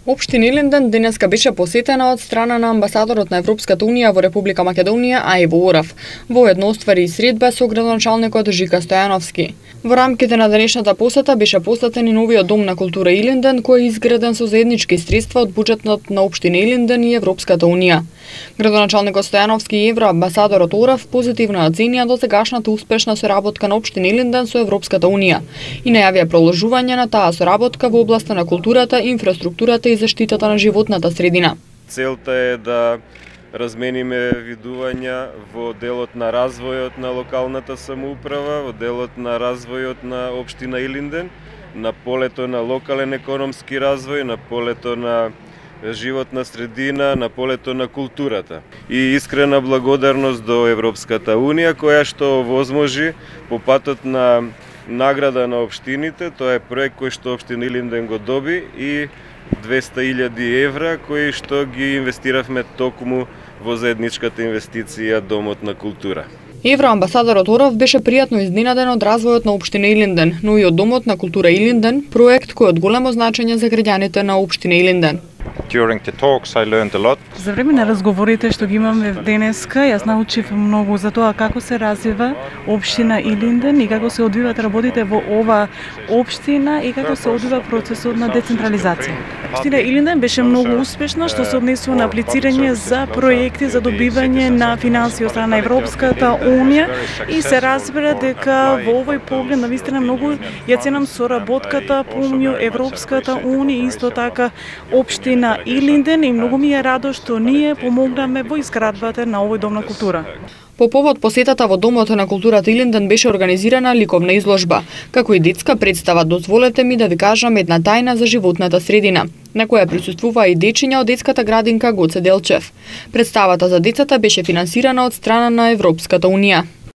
Општина Илинден денеска беше посетена од страна на амбасадорот на Европската унија во Република Македонија Ајво Орав. Воедно оствари и средба со градоначалникот Жика Стојановски. Во рамките на денешната посета беше посетен и новиот дом на култура Илинден, кој е изграден со заеднички средства од буџетот на општина Илинден и Европската унија. Градоначалникот Стојановски и евроамбасадорот Орав позитивно оценија досегашната успешна соработка на општина Илинден со Европската унија и најавија продолжување на таа соработка во областа на културата, инфраструктурата и заштитата на животната средина. Целта е да размениме видувања во делот на развојот на локалната самоуправа, во делот на развојот на општина Илинден, на полето на локален економски развој, на полето на животна средина, на полето на културата. И искрена благодарност до Европската унија која што овозможи по патот на награда на општините, тоа е проект кој што општина Илинден го доби и 200.000 евра кои што ги инвестиравме токму во заедничката инвестиција Домот на култура. Евроамбасадорот Орав беше пријатно изненаден од развојот на општина Илинден, но и од Домот на култура Илинден, проект кој од големо значење за граѓаните на општина Илинден. During the talks I learned a lot. За време на разговорите што ги имаме денеска, јас научив многу за тоа како се развива општина Илинден и како се одвиваат работите во ова општина и како се одвива процесот на децентрализација. Општина Илинден беше многу успешна што се однесува на аплицирање за проекти за добивање на финансии од страна на Европската унија и се разбира дека во овој поглед навистина многу ја ценам соработката помеѓу Европската унија и исто така општина Илинден и многу ми е радо што ние помогнаме во изградбата на овој дом на култура. По повод посетата во Домот на културата Илинден беше организирана ликовна изложба, како и детска представа "Дозволете ми да ви кажам една тајна за животната средина", на која присуствува и дечиња од детската градинка Гоце Делчев. Представата за децата беше финансирана од страна на Европската унија.